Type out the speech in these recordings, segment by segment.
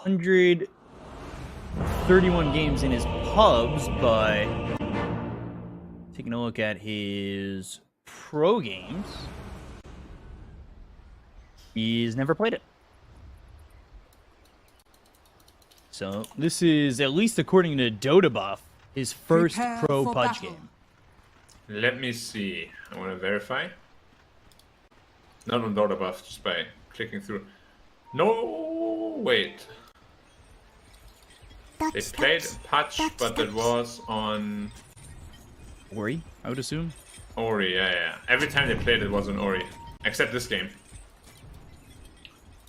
131 games in his pubs, but taking a look at his pro games, he's never played it. So this is, at least according to Dota Buff, his first pro PUBG game. Let me see. I want to verify. Not on Dota Buff, just by clicking through. No, wait. They played PUBG, but it was on Ori, I would assume. Ori, yeah. Every time they played, it was on Ori, except this game.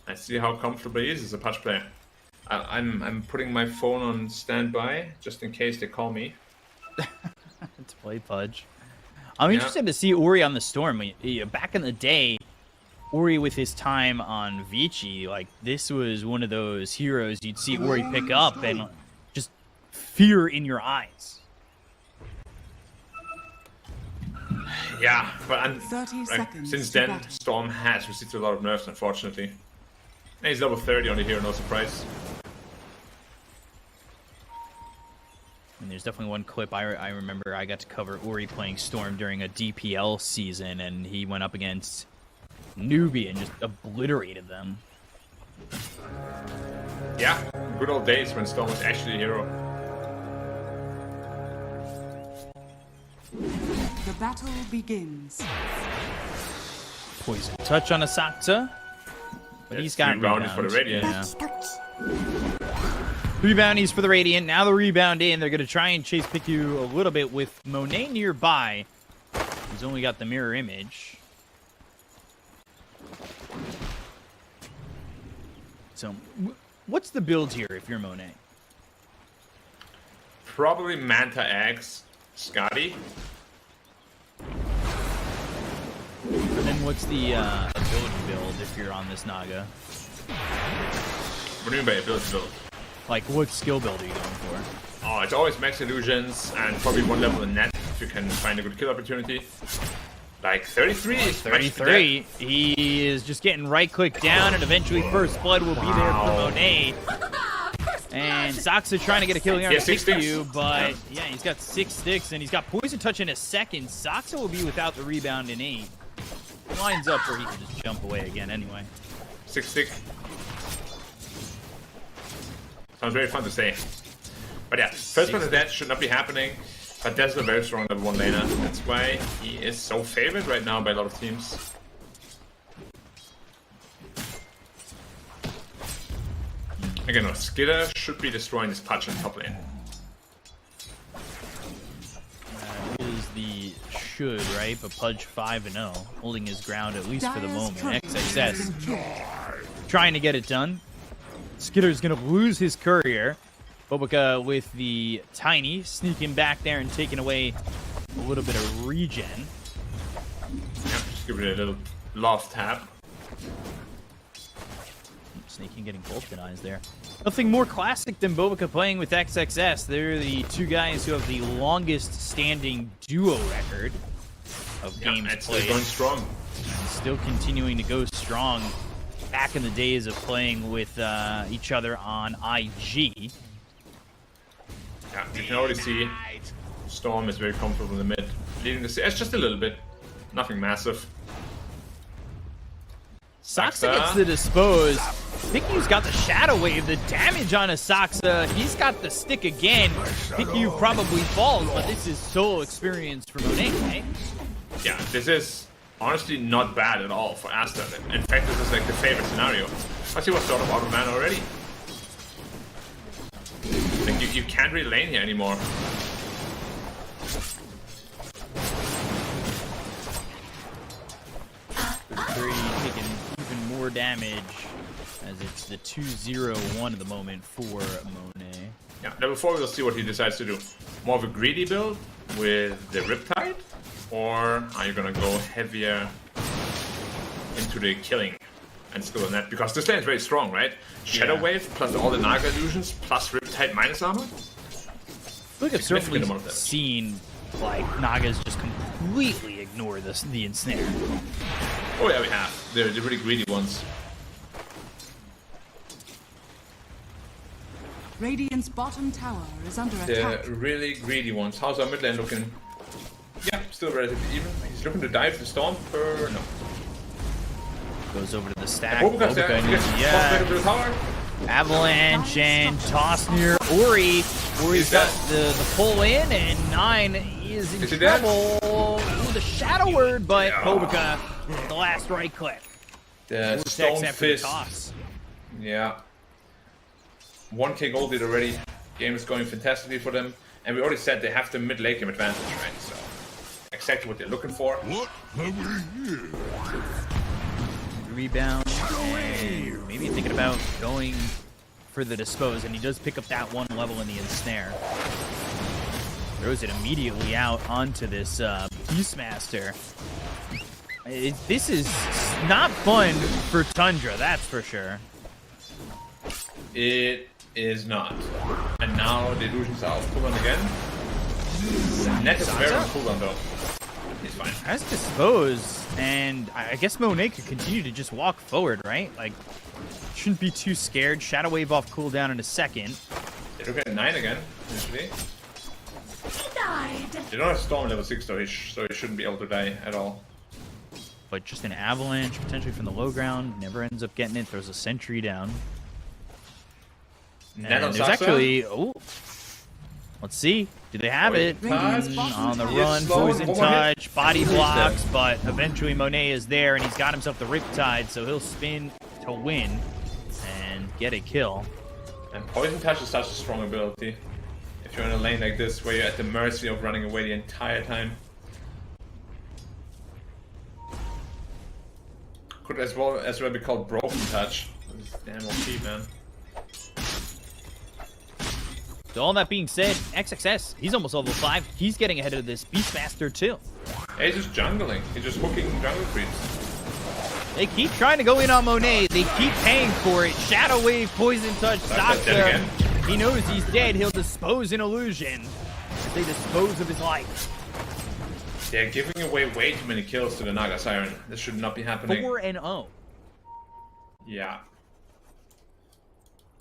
I see how comfortable he is as a PUBG player. I'm putting my phone on standby just in case they call me. To play PUBG. I'm interested to see Ori on the Storm. Back in the day, Ori with his time on Vici, like, this was one of those heroes you'd see Ori pick up and just fear in your eyes. Yeah, but since then, Storm has received a lot of nerfs, unfortunately. And he's level 30 on the hero, no surprise. And there's definitely one clip I remember I got to cover Ori playing Storm during a DPL season, and he went up against Newbie and just obliterated them. Yeah, good old days when Storm was actually a hero. The battle begins. Poison touch on Asakta. But he's got rebounds for the Radiant. Yeah. 3 bounties for the Radiant. Now the rebound in. They're going to try and chase Piku a little bit with Monet nearby. He's only got the mirror image. So, what's the build here if you're Monet? Probably Manta X, Scotty. And then what's the ability build if you're on this Naga? What do you mean by ability build? Like, what skill build are you going for? Oh, it's always max illusions and probably one level in net if you can find a good kill opportunity. Like 33 is 33. He is just getting right-click down, and eventually First Blood will be there for Monet. And Saksa trying to get a kill here on Piku, but yeah, he's got 6 sticks, and he's got Poison Touch in a second. Saksa will be without the rebound in 8. Lines up where he can just jump away again anyway. 6 stick. Sounds very fun to say. But yeah, first one of that should not be happening. But Death's a very strong level 1 laner. That's why he is so favored right now by a lot of teams. Again, no, Skidder should be destroying this patch in top lane. Is the should, right? But Pudge 5-0, holding his ground at least for the moment. XXS trying to get it done. Skitter's going to lose his courier. Bobica with the Tiny, sneaking back there and taking away a little bit of regen. Yep, just give it a little loft tap. Sneaking, getting vulcanized there. Nothing more classic than Bobica playing with XXS. They're the 2 guys who have the longest standing duo record of games played. Going strong. And still continuing to go strong back in the days of playing with each other on IG. Yeah, you can already see Storm is very comfortable in the mid. Leading the CS just a little bit. Nothing massive. Saksa gets the dispose. Piku's got the Shadow Wave, the damage on a Saksa. He's got the stick again. Piku probably falls, but this is solo experience for Monet, right? Yeah, this is honestly not bad at all for Aster. In fact, this is like the favorite scenario. I see what's sort of out of mana already. Like you can't really lane here anymore. Taking even more damage as it's the 2-0-1 at the moment for Monet. Yeah, level 4 we'll see what he decides to do. More of a greedy build with the Riptide, or are you gonna go heavier into the killing and still in that? Because this lane is very strong, right? Shadow Wave plus all the Naga illusions plus Riptide minus armor. I think I've certainly seen like Nagas just completely ignore the ensnare. Oh yeah, we have. They're the really greedy ones. Radiant's bottom tower is under The attack. really greedy ones. How's our mid lane looking? Yeah, still relatively even. He's looking to dive the storm. No. Goes over to the stack. Hoboka's there. He gets tossed back into the tower. Avalanche and toss near Ori. Ori's got the pull in, and 9 is in Is he dead? trouble. Ooh, the Shadow Word, but Hoboka, the last right click. The Vortex stone after the fist. toss. Yeah. 1k gold lead already. Game is going fantastically for them. And we already said they have the mid late game advantage, right? So exactly what they're looking for. What have we here? Rebound, and maybe thinking about going for the dispose, and he does pick up that one level in the ensnare. Throws it immediately out onto this Beastmaster. This is not fun for Tundra, that's for sure. It is not. And now the illusions are off cooldown again. Net is very on cooldown though. He's fine. Has dispose, and I guess Monet could continue to just walk forward, right? Like, shouldn't be too scared. Shadow Wave off cooldown in a second. They look at 9 again, usually. They don't have Storm level 6 though, so he shouldn't be able to die at all. But just an avalanche, potentially from the low ground. Never ends up getting it. Throws a sentry down. And there's actually... Oh, let's see. Do they have it? On the run, Poison Touch, body blocks, but eventually Monet is there, and he's got himself the Riptide, so he'll spin to win and get a kill. And Poison Touch is such a strong ability. If you're in a lane like this, where you're at the mercy of running away the entire time. Could as well be called Broken Touch. Damn OP, man. So all that being said, XXS, he's almost level 5. He's getting ahead of this Beastmaster too. Yeah, he's just jungling. He's just hooking jungle creeps. They keep trying to go in on Monet. They keep paying for it. Shadow Wave, Poison Touch, stops him. He knows he's dead. He'll dispose an illusion. They dispose of his life. They're giving away way too many kills to the Naga Siren. This should not be happening. 4-0. Yeah.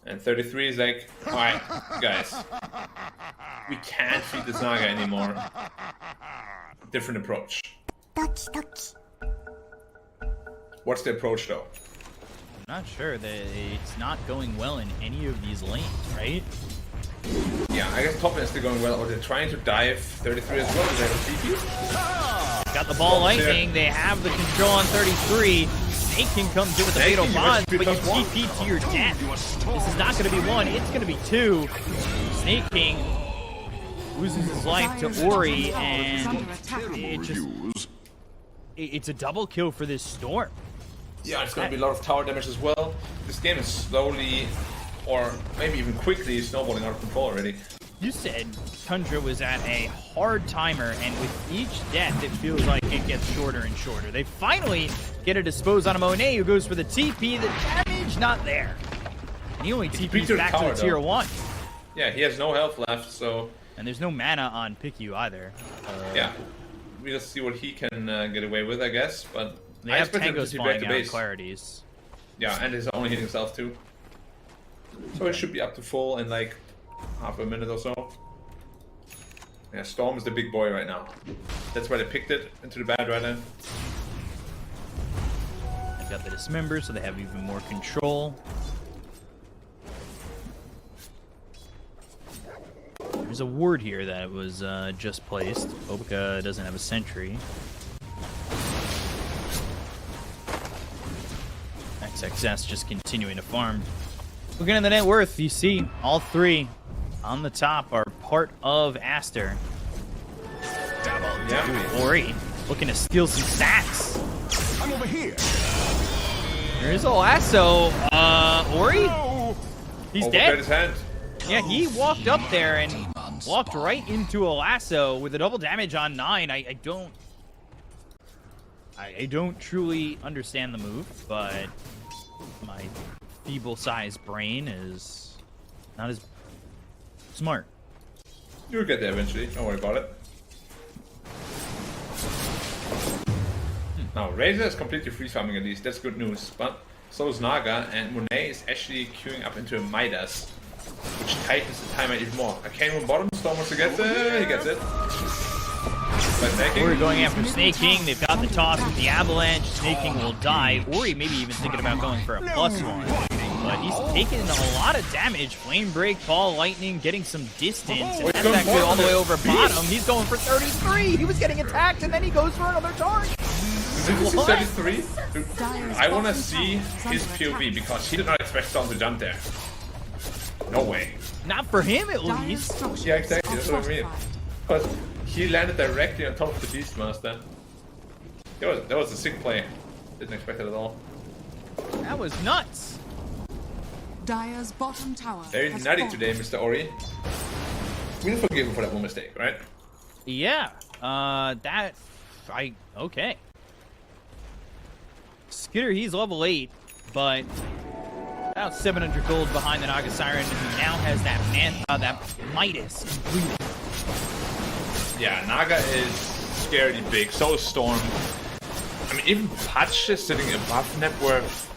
And 33 is like, alright, guys. We can't feed this Naga anymore. Different approach. What's the approach though? I'm not sure that it's not going well in any of these lanes, right? Yeah, I guess top lane is still going well, or they're trying to dive 33 as well. Do they have a TP? Got the ball lightning. They have the control on 33. Snake King comes in with the fatal bonds, but you TP to your death. This is not going to be 1, it's going to be 2. Snake King loses his life to Ori, and it's a double kill for this Storm. Yeah, it's going to be a lot of tower damage as well. This game is slowly, or maybe even quickly, snowballing out of control already. You said Tundra was at a hard timer, and with each death, it feels like it gets shorter and shorter. They finally get a dispose on a Monet, who goes for the TP. The damage not there. And he only TP's back to the tier 1. Yeah, he has no health left, so... And there's no mana on Piku either. Yeah. We'll see what he can get away with, I guess, but... They have Tangos flying out Clarities. Yeah, and he's only hitting himself too. So it should be up to full in like half a minute or so. Yeah, Storm is the big boy right now. That's why they picked it into the bad right now. They've got the Dismember, so they have even more control. There's a ward here that was just placed. Hoboka doesn't have a sentry. XXS just continuing to farm. Looking at the net worth, you see all 3 on the top are part of Aster. Yeah. Ori looking to steal some stacks. I'm over here. There's a lasso. Ori? He's dead. His hand. Yeah, he walked up there and walked right into a lasso with a double damage on 9. I don't truly understand the move, but my feeble-sized brain is not as smart. You'll get there eventually. Don't worry about it. Now, Razor is completely free farming at least. That's good news. But so is Naga, and Monet is actually queuing up into a Midas. which tightens the timer even more. I came on bottom, Storm wants to get it, he gets it. We're going after Snake King. They've got the toss with the avalanche. Snake King will die. Ori maybe even thinking about going for a +1. But he's taking a lot of damage. Flame Break, Ball Lightning, getting some distance. And that's actually all the way over bottom. He's going for 33. He was getting attacked, and then he goes for another target. Is it 33? I want to see his POV because he did not expect Storm to jump there. No way. Not for him, at least. Yeah, exactly. That's what I mean. But he landed directly on top of the Beastmaster. That was a sick play. Didn't expect it at all. That was nuts. Dire's bottom tower. Very nutty today, Mr. Ori. We'll forgive him for that one mistake, right? Yeah. Okay. Skitter, he's level 8, but about 700 gold behind the Naga Siren, who now has that that Midas completed. Yeah, Naga is scaredy big. So is Storm. I mean, even Patch is sitting above net worth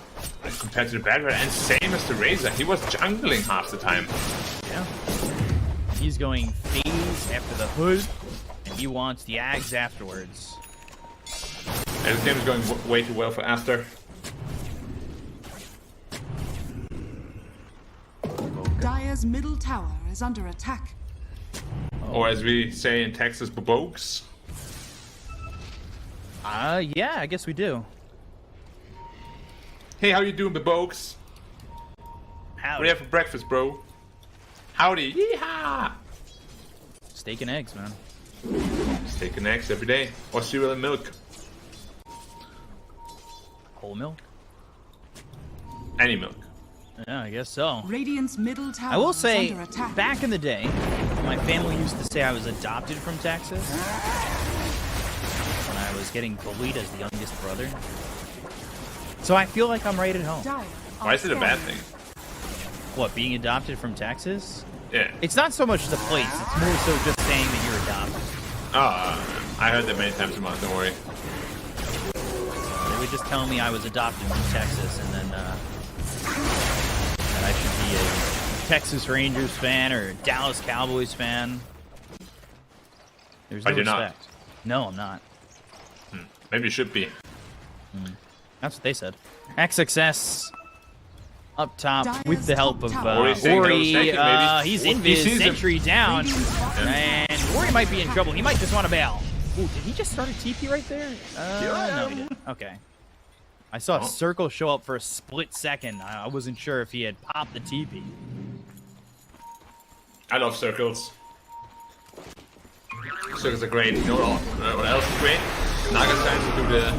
compared to the Bad Rat, and same as the Razor. He was jungling half the time. Yeah. He's going phase after the hood, and he wants the Ags afterwards. And the game is going way too well for Aster. Dire's middle tower is under attack. Or as we say in Texas, babokes. Yeah, I guess we do. Hey, how you doing, babokes? What do you have for breakfast, bro? Howdy, yeehaw! Steak and eggs, man. Steak and eggs every day. Or cereal and milk. Whole milk? Any milk. Yeah, I guess so. Radiant's middle tower I will is say, under attack. back in the day, my family used to say I was adopted from Texas. When I was getting bullied as the youngest brother. So I feel like I'm right at home. Dire Why is it a bad thing? What, being adopted from Texas? Yeah. It's not so much the place, it's more so just saying that you're adopted. I heard that many times a month, don't worry. They would just tell me I was adopted from Texas, and then that I should be a Texas Rangers fan or a Dallas Cowboys fan. There's no But you're not. respect. No, I'm not. Maybe you should be. That's what they said. XXS up top Dire's with the help of top tower. Ori's saying Ori. no second, maybe. He's He invis, sees him. sentry down. Radiant's bottom And Ori might be in trouble. He might just want to bail. Ooh, did he just start a TP right there? No, he didn't. Okay. I saw a circle show up for a split second. I wasn't sure if he had popped the TP. I love circles. Circles are great. You know what else is great? Naga trying to do the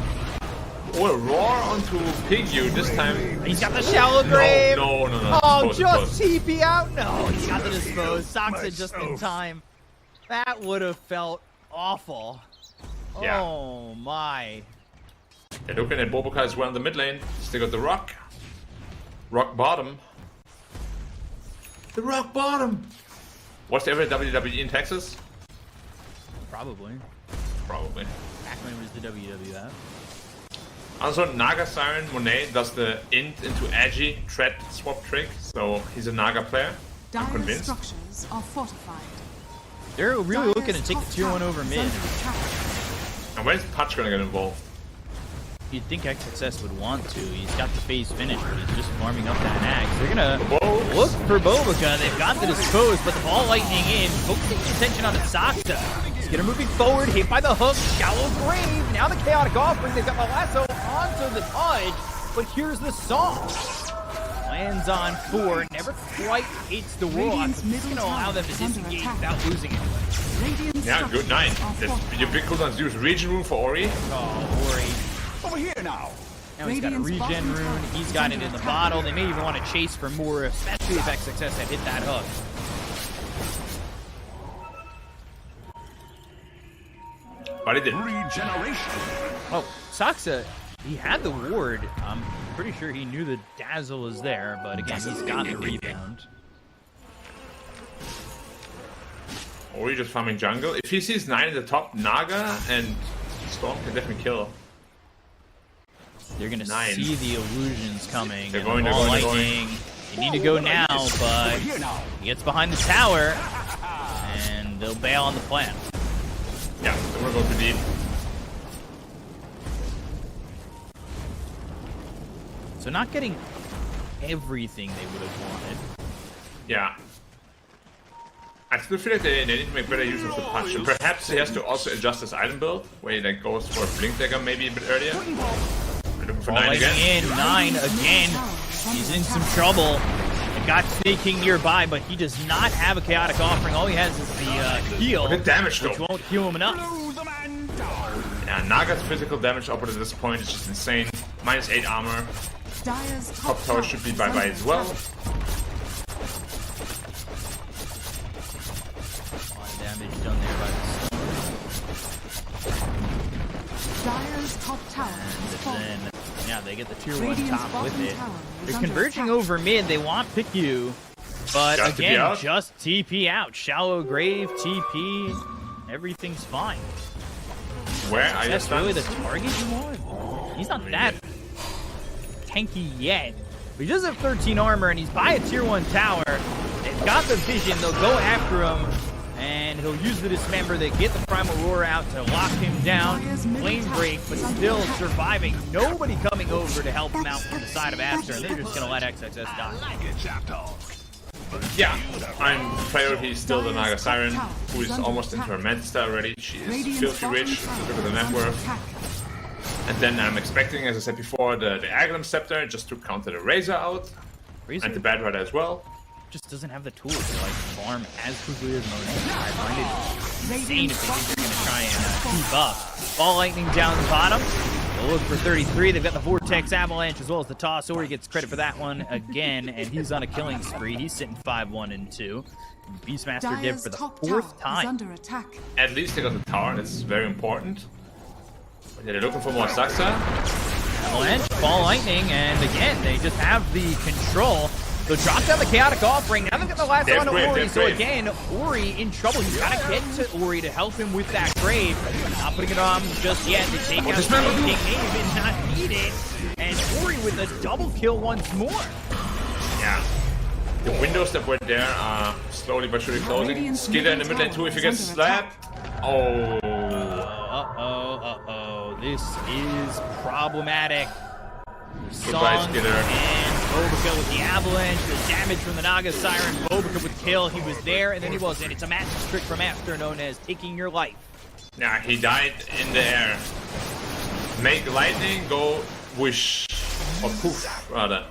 roar onto PGL this time. He's got the shallow grave. No. Oh, Dispose. just TP out. No, he's got the dispose. Soxa just in time. That would have felt awful. Yeah. Oh my. They're looking at Boboka as well in the mid lane. Still got the rock. Rock bottom. The rock bottom. Watched ever WWE in Texas? Probably. Probably. Back when it was the WWF. Also, Naga Siren Monet does the int into edgy threat swap trick, so he's a Naga player. I'm Dire's convinced. structures are fortified. They're really Dire's looking to take top the tier 1 tower over is mid. under attack. And when's Patch gonna get involved? You'd think XXS would want to. He's got the phase finish, but he's just farming up that axe. They're gonna Whoa. look for Boboka. They've got the dispose, but the ball lightning in, focusing attention on the Soxa. Skitter moving forward, hit by the hook, shallow grave. Now the chaotic offering. They've got the lasso onto the Pudge, but here's the song. Lands on 4, never quite hits the wall. Radiant's It's gonna middle allow them to tower is under disengage attack. without losing it. Radiant's Yeah, good night. structures are fortified. Your big cooldowns use region rune for Ori. Oh, Ori. Over here now. Now he's got a Radiant's regen bottom rune. tower He's is got it under in the attack. bottle. They may even want to chase for more, especially if XXS had hit that hook. But he did. Regeneration. Oh, Soxa, he had the ward. I'm pretty sure he knew the dazzle was there, but again, he's got the rebound. Ori just farming jungle. If he sees 9 at the top, Naga and Storm can definitely kill. You're gonna 9. see the illusions coming. They're and going, the they're ball going, they're lightning They need to go now, but he gets behind the tower, and they'll bail on the plan. Yeah, they want to go too deep. So not getting everything they would have wanted. Yeah. I still feel like they need to make better use of the punch. And perhaps he has to also adjust his item build, where he like goes for a blink dagger maybe a bit earlier. We're looking for 9 again. In 9 again. He's in some trouble. The got sneaking nearby, but he does not have a chaotic offering. All he has is the heal, The damage though. which won't heal him enough. Yeah, Naga's physical damage output at this point is just insane. -8 armor. Top tower should be bye-bye as well. Damage done there by Dire's top tower is falling. then, yeah, they get the tier 1 Radiant's top with bottom it. tower is They're under converging attack. over mid. They want PGL, but Just TP again, out? just TP out. Shallow grave, TP, everything's fine. Where are you That's really the stunned? target you want? He's not that tanky yet. But he does have 13 armor, and he's by a tier 1 tower. They've got the vision. They'll go after him, and he'll use the dismember. They get the primal roar out to lock him down. Flame break, but still surviving. Nobody coming over to help him out from the side of Aster, and they're just going to let XXS die. Yeah, I'm priority still the Naga Siren, who is almost into her Mantis already. She is Radiant's filthy bottom rich. tower Look at the is net under worth. attack. And then I'm expecting, as I said before, the Aghanim Scepter just to counter the Razor out. Razor And the Bad Rider as well. just doesn't have the tools to like farm as quickly as most. I find it insane if they think they're going to try and keep up. Ball lightning down the bottom. They'll look for 33. They've got the Vortex Avalanche as well as the Toss. Ori gets credit for that one again, and he's on a killing spree. He's sitting 5-1 and 2. Beastmaster did Dire's for the top 4th tower is time. under attack. At least they got the tower, that's very important. But yeah, they're looking for more Saxa. Avalanche, Ball Lightning, and again, they just have the control. They'll drop down the Chaotic Offering. Now they've got the last They have one to Grave, Ori, they have so Grave. again, Ori in trouble. He's got to get to Ori to help him with that Grave. Not putting it on just yet. They take out the King Haven, not needed. And Ori with a double kill once more. Yeah. The windows that were there are slowly but surely closing. Radiant's Skitter in the middle mid lane too if he tower gets is under slapped. Oh. Uh-oh. This is problematic. Goodbye, Song Skitter. and Bobica with the Avalanche, the damage from the Naga Siren. Bobica with kill. He was there, and then he wasn't. It's a magic trick from Aster known as taking your life. Yeah, he died in the air. Make lightning go whoosh. Or poof, rather.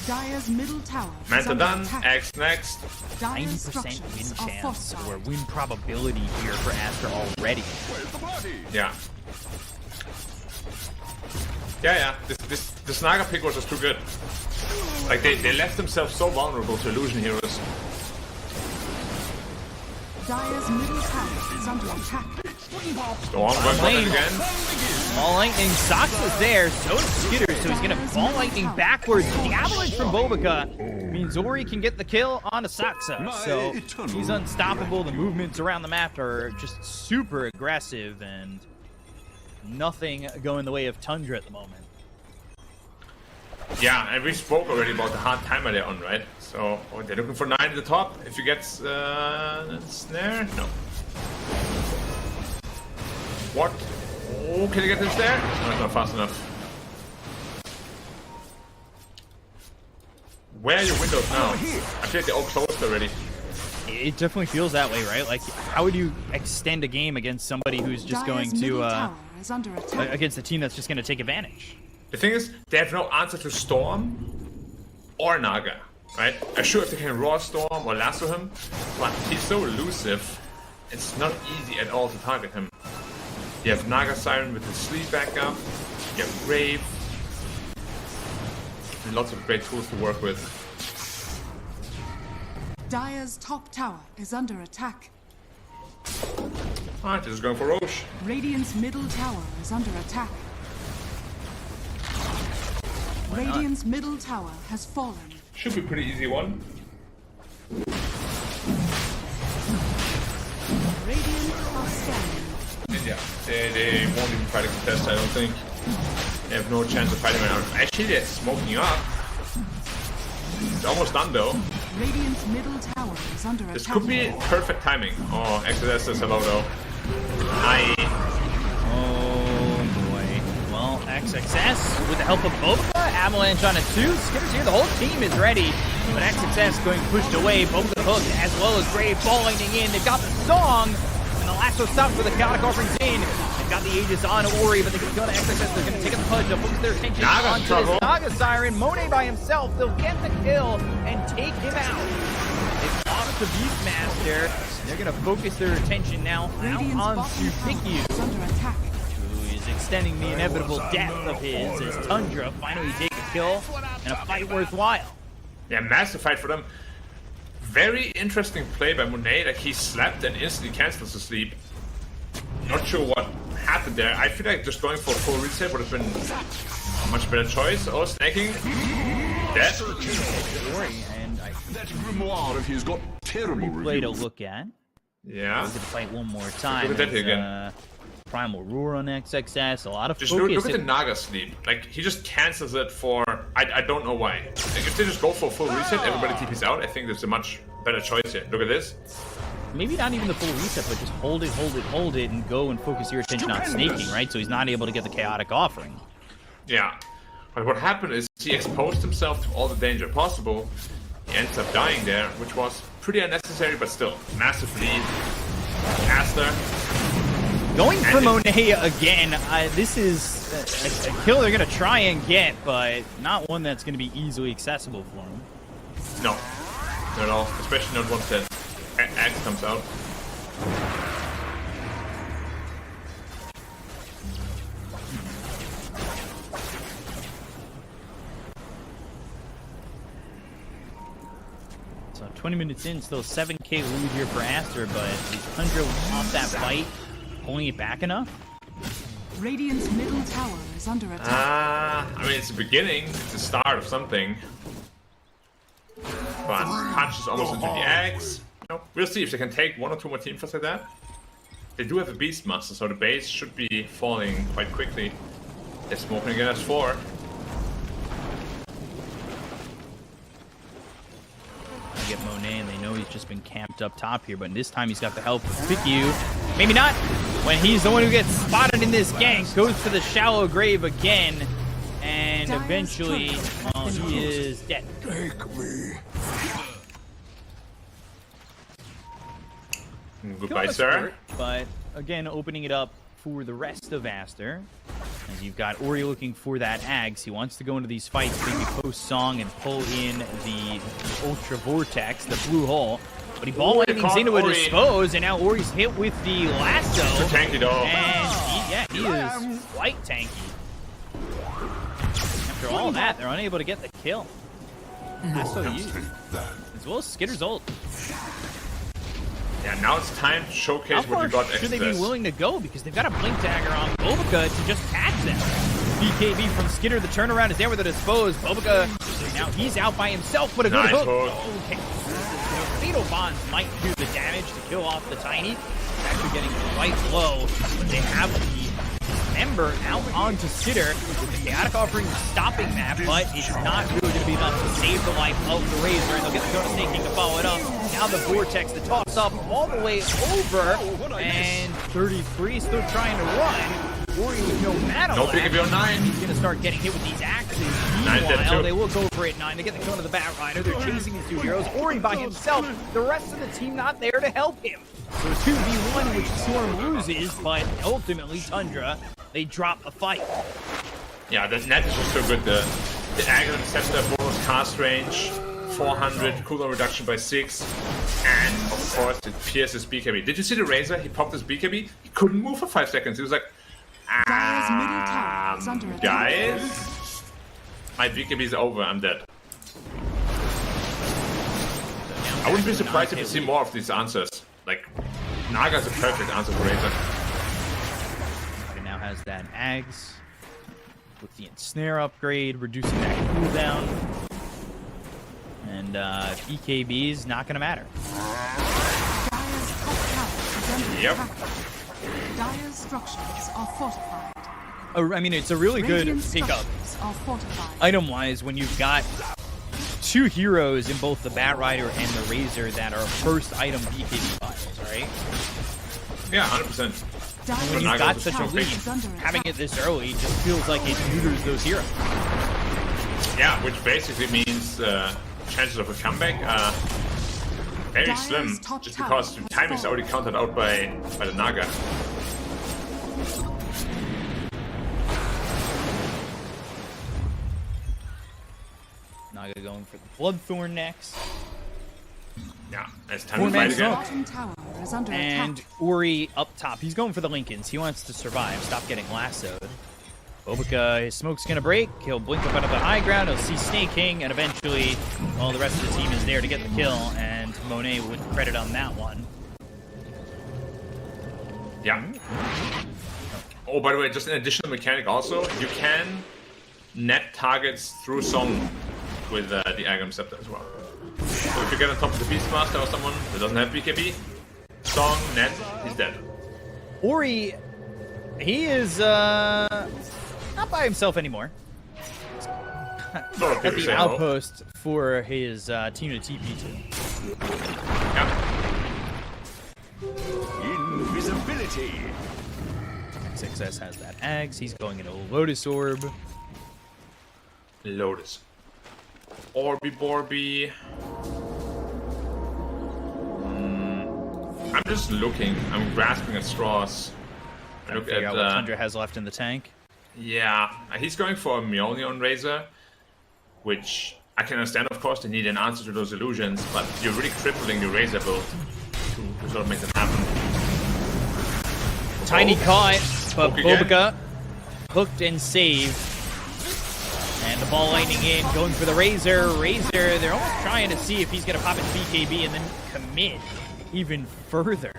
Dire's middle tower is Manta under done. attack. X next. Dire's 90% structures win are chance fortified. or win probability here for Aster already. Yeah. Yeah. This Naga pick was just too good. Like they left themselves so vulnerable to illusion heroes. Dire's middle tower is under attack. Storm going Lane. for it again. Ball Lightning, Sox is there, so does Skitter, so he's going to Ball Lightning backwards. The Avalanche from Bobica means Ori can get the kill on a Saxa, so he's unstoppable. The movements around the map are just super aggressive, and nothing going the way of Tundra at the moment. Yeah, and we spoke already about the hard timer they're on, right? So they're looking for 9 at the top. If he gets snare, no. What? Oh, can he get this there? No, it's not fast enough. Where are your windows now? I feel like they're all closed already. It definitely feels that way, right? Like, how would you extend a game against somebody who's just going Dire's middle to, tower is under attack. against a team that's just going to take advantage? The thing is, they have no answer to Storm or Naga, right? I'm sure if they can Raw Storm or Lasso him, but he's so elusive, it's not easy at all to target him. You have Naga Siren with his sleep backup, you have Grave, and lots of great tools to work with. Dire's top tower is under attack. Alright, they're just going for Roche. Radiant's middle tower is under attack. Why not? Radiant's middle tower has fallen. Should be a pretty easy one. Radiant are scanning. And yeah, they won't even try to contest, I don't think. They have no chance of fighting right now. Actually, they're smoking up. It's almost done though. Radiant's middle tower is under attack. This could be perfect timing. Oh, XS says hello though. Oh boy. Well, XXS with the help of Boba, Avalanche on a 2. Skitter's here. The whole team is ready. But XXS going pushed away. Boba the hook as well as Gray falling in. They've got the song. And the lasso stops with the chaotic offerings in. They've got the Aegis on Ori, but they can go to XXS. They're going to take the punch. They'll focus their attention onto this Naga Siren. Monet by himself. They'll get the kill and take him out. They've lost the Beastmaster. They're going to focus their attention now out onto Piku, who is extending the inevitable death of his as Tundra finally take a kill and a fight worthwhile. Yeah, massive fight for them. Very interesting play by Monet. Like, he slept and instantly cancels the sleep. Not sure what happened there. I feel like just going for a full reset would have been a much better choice. Oh, snaking. Dead. And That grimoire of his got terrible play to reviews. look at. Yeah. We're gonna fight one more time. Look at that again. Primal Roar on XXS. A lot of Just focus. look at the Naga sleep. Like, he just cancels it for... I don't know why. Like, if they just go for a full reset, everybody TP's out. I think there's a much better choice here. Look at this. Maybe not even the full reset, but just hold it, and go and focus your attention on snaking, right? So he's not able to get the chaotic offering. Yeah. But what happened is he exposed himself to all the danger possible. He ends up dying there, which was pretty unnecessary, but still. Massive lead. Aster. Going for Monet again. This is a kill they're going to try and get, but not one that's going to be easily accessible for him. No. Not at all. Especially not once that Axe comes out. So 20 minutes in, still 7k lead here for Aster, but is Tundra off that fight, pulling it back enough? Radiant's middle tower is under attack. I mean, it's the beginning. It's the start of something. But punches almost into the Axe. No, we'll see if they can take 1 or 2 more team fights like that. They do have a Beastmaster, so the base should be falling quite quickly. They're smoking again as 4. They get Monet, and they know he's just been camped up top here, but this time he's got the help of Piku. Maybe not, when he's the one who gets spotted in this gank, goes for the shallow grave again, and eventually he is dead. Take me. Goodbye, sir. But again, opening it up for the rest of Aster. As you've got Ori looking for that Ags. He wants to go into these fights, maybe post-song and pull in the Ultra Vortex, the blue hole. But he ball lightnings into a dispose, and now Ori's hit with the lasso. It's tanky though. And he is quite tanky. After all that, they're unable to get the kill. Lasso used, as well as Skitter's ult. Yeah, now it's time to showcase How what you far got. should they be willing to go? Because they've got a blink dagger on Bobica to just catch them. BKB from Skitter. The turnaround is there with a dispose. Bobica, now he's out by himself, but a good hook. Okay. Fatal Bonds might do the damage to kill off the Tiny. It's actually getting quite low. But they have the Ember out onto Skitter with the chaotic offering stopping that, but it's not really going to be enough to save the life of the Razor, and they'll get the Kona Snaking to follow it up. Now the Vortex, the toss up all the way over, and 33 still trying to run. Ori with no mana No left. PGL on 9. He's going to start getting hit with these axes. 9 dead Meanwhile, too. they will go for it 9. They get the Kona the Bat Rider. They're chasing these 2 heroes. Ori by himself. The rest of the team not there to help him. So 2v1, which Storm loses, but ultimately Tundra, they drop the fight. Yeah, the net is just so good. The Aghanim sets their bonus cast range, 400, cooldown reduction by 6, and of course it pierces BKB. Did you see the Razor? He popped his BKB. He couldn't move for 5 seconds. He was like, Dire's middle tower is under attack. guys, my BKB is over. I'm dead. I wouldn't be surprised if you see more of these answers. Like, Naga is a perfect answer for Razor. It now has that Ags with the Ensnare upgrade, reducing that cooldown. And BKB is not going to matter. Dire's top tower is under Yep. attack. Dire's structures are fortified. I mean, it's a really good Radiant pickup structures are fortified. item-wise when you've got two heroes in both the Bat Rider and the Razor that are first item BKB files, right? Yeah, 100%. When you've got such a lead, having it this early just feels like it neuters those heroes. Yeah, which basically means chances of a comeback are very slim, just because the time is already counted out by the Naga. Naga going for the Bloodthorn next. Yeah, it's time to fight again. And Uri up top. He's going for the Lincolns. He wants to survive. Stop getting lassoed. Bobica, his smoke's gonna break. He'll blink up out of the high ground. He'll see Snake King, and eventually, well, the rest of the team is there to get the kill, and Monet would credit on that one. Yeah. Oh, by the way, just an additional mechanic also, you can net targets through Song with the Agam Scepter as well. So if you get on top of the Beastmaster or someone that doesn't have BKB, Song, net, he's dead. Uri, he is not by himself anymore. At the outpost for his team to TP to. Yeah. Invisibility. XXS has that Ags. He's going into a Lotus Orb. Lotus. Orby Borby. I'm just looking. I'm grasping at straws. I look Figure at out what Tundra has left in the tank. Yeah, he's going for a Mjolnir on Razor, which I can understand, of course, they need an answer to those illusions, but you're really crippling the Razor build to sort of make them happen. Tiny caught, but Bobica again. hooked and saved. And the ball lining in, going for the Razor. Razor, they're almost trying to see if he's going to pop his BKB and then commit even further.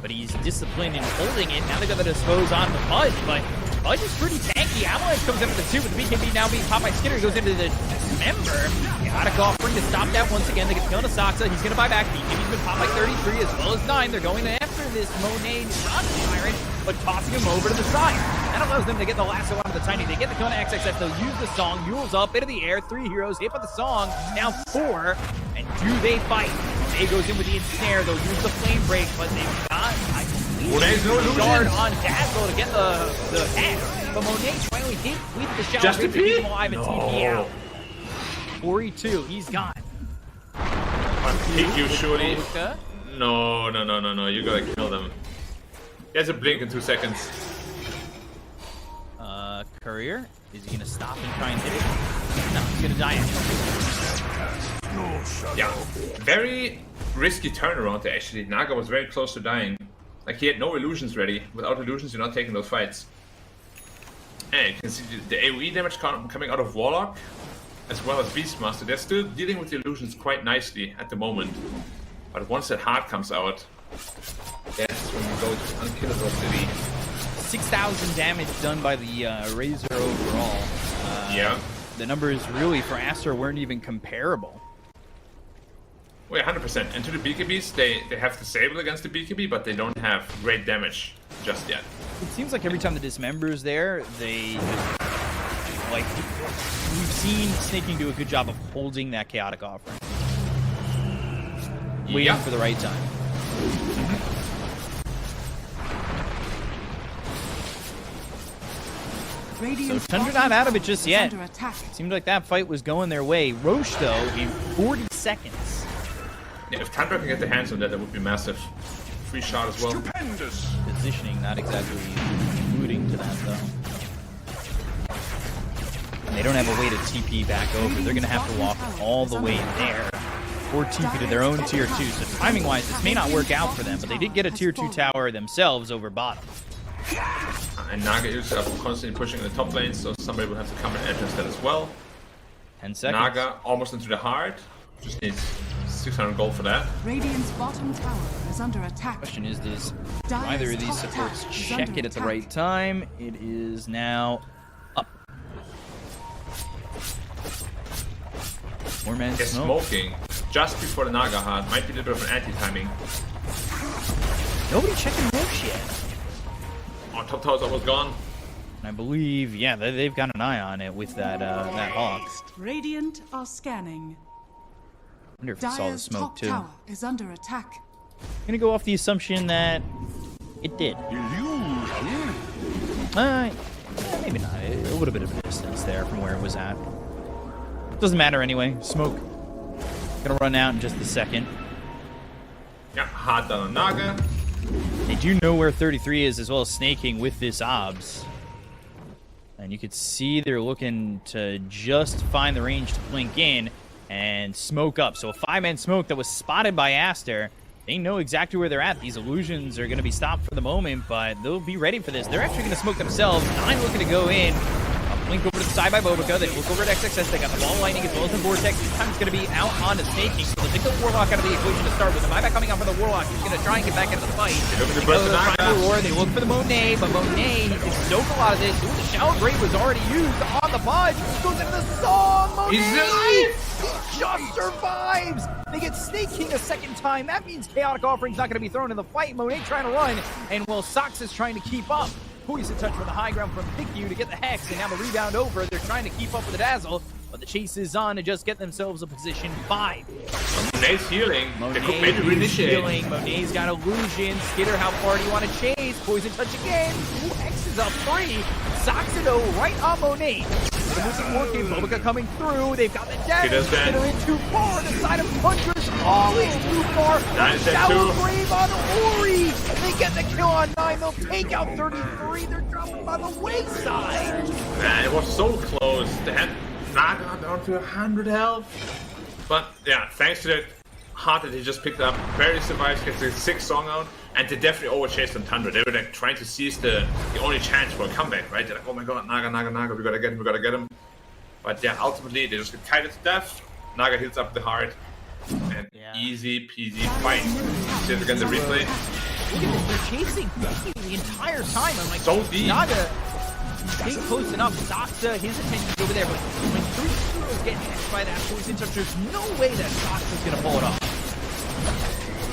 But he's disciplined in holding it. Now they've got to dispose on the Pudge, but Pudge is pretty tanky. Avalanche comes into the 2, but the BKB now being popped by Skinner. He goes into the Dismember. Chaotic offering to stop that once again. They get the kill on Asaxa. He's going to buy back. BKB's been popped by 33 as well as 9. They're going after this Monet Rock Tyrant, but tossing him over to the side. That allows them to get the lasso out of the Tiny. They get the kill on XXS. They'll use the Song. Mules up into the air. 3 heroes hit by the Song. Now 4. And do they fight? Monet goes in with the ensnare. They'll use the flame break, but they've got, I believe, shard on Dazzle to get the head. But Monet's finally hit with the shower. Just a keep him alive and TP out. 42. He's gone. Hit you, surely. No. You gotta kill them. He has a blink in 2 seconds. Courier? Is he gonna stop and try and hit it? No, he's gonna die. Yeah. Very risky turnaround there, actually. Naga was very close to dying. Like, he had no illusions ready. Without illusions, you're not taking those fights. And you can see the AoE damage coming out of Warlock, as well as Beastmaster. They're still dealing with the illusions quite nicely at the moment. But once that heart comes out, that's when you go to unkillability. 6,000 damage done by the Razor overall. Yeah. The numbers really for Aster weren't even comparable. Well, 100%. And to the BKBs, they have Disable against the BKB, but they don't have great damage just yet. It seems like every time the Dismember's there, they like, we've seen Snaking do a good job of holding that chaotic offering. Waiting for the right time. So Tundra not out of it just yet. Seemed like that fight was going their way. Roche, though, in 40 seconds. Yeah, if Tundra can get their hands on that, that would be massive. Free shot as well. Stupendous. Positioning not exactly alluding to that, though. And they don't have a way to TP back over. They're going to have to walk all the way there or TP to their own tier 2. So timing-wise, this may not work out for them, but they did get a tier 2 tower themselves over bottom. And Naga is constantly pushing in the top lane, so somebody will have to come and address that as well. 10 seconds. Naga almost into the heart. Just needs 600 gold for that. Radiant's bottom tower is under attack. Question is, does either of these supports check it at the right time? It is now up. More men They're smoking just before the Naga heart. Might be a little bit of an anti-timing. Nobody checking Roche yet. Oh, top tower's almost gone. And I believe, yeah, they've got an eye on it with that that Hawk. Radiant are scanning. wonder if he saw the Dire's smoke top too. tower is under attack. I'm gonna go off the assumption that it did. Illusion. Maybe not. A little bit of a distance there from where it was at. Doesn't matter anyway. Smoke gonna run out in just a second. Yeah, hard down on Naga. They do know where 33 is, as well as snaking with this obs. And you could see they're looking to just find the range to blink in and smoke up. So a 5-man smoke that was spotted by Aster. They know exactly where they're at. These illusions are going to be stopped for the moment, but they'll be ready for this. They're actually going to smoke themselves. 9 looking to go in. Blink over to the side by Bobica. They look over at XXS. They got the ball lightning as well as the Vortex. This time it's going to be out on the snaking. So they'll take the Warlock out of the equation to start with. The buyback coming out for the Warlock. He's going to try and get back into the fight. They look for the They burst go to of the Naga. Primal Roar. They look for the Monet, but Monet, he can soak a lot of this. Ooh, the Shower Grave was already used on the Pudge. He goes into the song. Monet! He's alive! He just survives! They get Snake King a second time. That means Chaotic Offering's not going to be thrown in the fight. Monet trying to run, and while Sox is trying to keep up. Poison touch from the high ground from PICU to get the Hex, and now the rebound over. They're trying to keep up with the Dazzle, but the chase is on to just get themselves a position 5. Monet's healing. They could Monet maybe is reinitiate. healing. Monet's got illusion. Skitter, how far do you want to chase? Poison touch again. Ooh, Hex is up 3. Soxido right on Monet. The movement working. Bobica coming through. They've got the damage. dead. Skitter in too far. The side of Tundra's always too far. Nine is dead Shallow too. Grave on Ori. They get the kill on 9. They'll take out 33. They're dropping by the wayside. Man, it was so close. They had Naga down to 100 health. But yeah, thanks to that heart that he just picked up, barely survives, gets the 6th song out, and they definitely overchased on Tundra. They were like trying to seize the only chance for a comeback, right? They're like, oh my god, Naga, we gotta get him. But yeah, ultimately they just get kited to death. Naga hits up the heart, and easy peasy fight. See it again, the replay. Look at this, they're chasing the entire time. I'm like, So deep. Naga, stay close enough. Soxa, his attention's over there, but when 3 heroes get hit by that poison touch, there's no way that Soxa's gonna pull it off.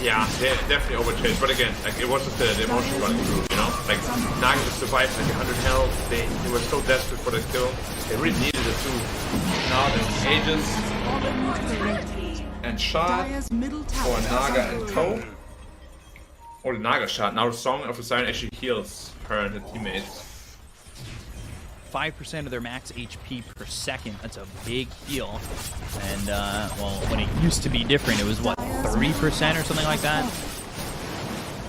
Yeah, they definitely overchased, but again, like it was just the emotion running through, you know? Like Naga just survived like 100 health. They were so desperate for the kill. They really needed it too. Now there's Aegis and Shard Dire's middle tower for is Naga under and attack. Co. Or the Naga Shard. Now the Song of the Siren actually heals her and her teammates. 5% of their max HP per second. That's a big heal. And, well, when it used to be different, it was, what, 3% or something like that?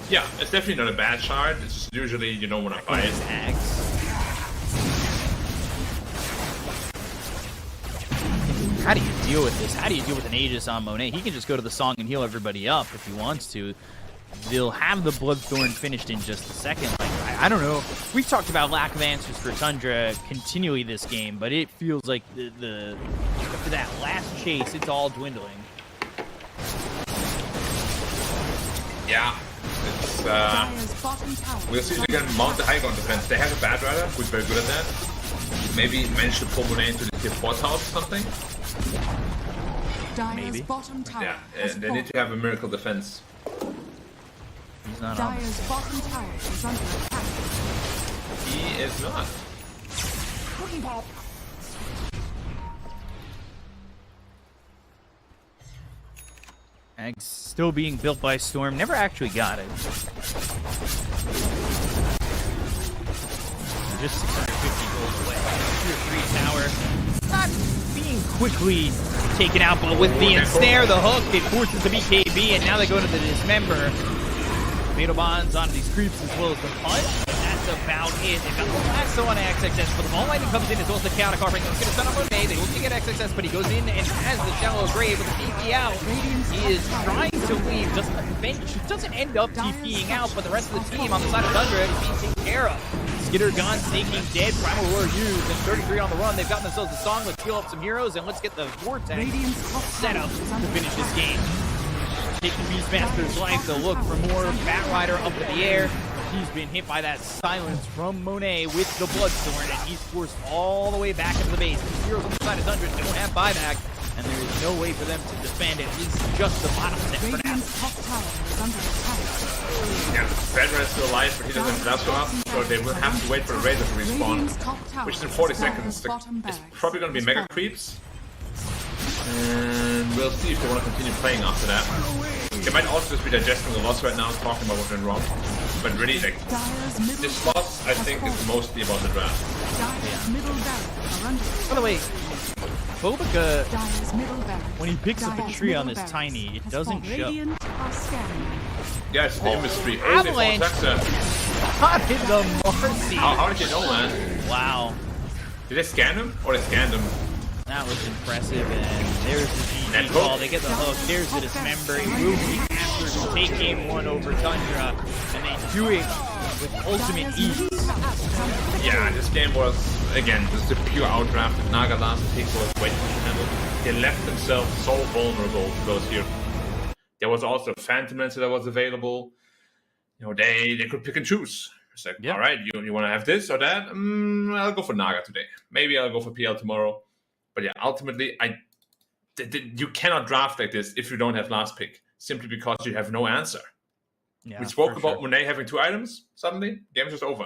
Yeah, it's definitely not a bad shard. It's just usually you don't want to buy it. How do you deal with this? How do you deal with an Aegis on Monet? He can just go to the song and heal everybody up if he wants to. They'll have the Bloodthorn finished in just a second. Like, I don't know. We've talked about lack of answers for Tundra continually this game, but it feels like for that last chase, it's all dwindling. Yeah, it's Dire's bottom tower we'll is see if under they can attack. mount the high ground defense. They have a bad rider who's very good at that. Maybe manage to pull Monet into the tier 4 tower or something. Dire's Maybe. bottom tower Yeah, has and they need to have a miracle defense. He's not on. Dire's bottom tower is under attack. He is not. Eggs still being built by Storm. Never actually got it. Just 650 gold away. Tier 3 tower. Not being quickly taken out, but with the ensnare, the hook, it forces the BKB, and now they go to the dismember. Fatal bonds onto these creeps as well as the punch. And that's about it. They've got the lasso on XXS, but the ball lightning comes in as well as the chaotic offering. He's going to stun on Monet. They look to get XXS, but he goes in and has the shallow grave with the TP out. He is trying to leave. Doesn't end up TPing out, but the rest of the team on the side of Tundra is being taken care of. Skitter gone, Snaking dead, Primal Roar used, and 33 on the run. They've gotten themselves a song. Let's heal up some heroes, and let's get the Vortex set up to finish this game. Taking Beastmaster's life, they'll look for more Bat Rider up in the air. He's been hit by that silence from Monet with the Bloodthorn, and he's forced all the way back into the base. These heroes on the side of Tundra don't have buyback, and there is no way for them to defend it. This is just the bottom set for now. Radiant's top tower is under attack. Yeah, Bedra is still alive, but he doesn't have Lasso up, so they will have to wait for the Razor to respawn. Radiant's top tower Which in is 40 Dire's seconds, bottom it's barracks probably going to be is mega falling. creeps. And we'll see if they want to continue playing after that. They might also just be digesting the loss right now, talking about what went wrong. But really, like, this loss, I think, is mostly about the draft. Dire's middle barracks are under attack. By the way, Bobica, Dire's middle barracks. when he picks up a Dire's tree on middle this barracks tiny, it has doesn't fallen. show. Radiant are scanning. Yeah, it's the industry. Oh, they Avalanche. fought Aster. Not in the Marcy. How did you know, man? Wow. Did they scan him? Or they scanned him? That was impressive, and there's the That GG hook. call. They get the hook. There's the dismember. It will be Aster to take game 1 over Tundra, and they do it with ultimate ease. Yeah, this game was, again, just a pure outdraft. Naga last pick was way too much handled. They left themselves so vulnerable to those heroes. There was also Phantom Lancer that was available. You know, they could pick and choose. It's like, Yep. all right, you want to have this or that? I'll go for Naga today. Maybe I'll go for PL tomorrow. But yeah, ultimately, you cannot draft like this if you don't have last pick, simply because you have no answer. Yeah, We spoke for about sure. Monet having 2 items. Suddenly, game's just over.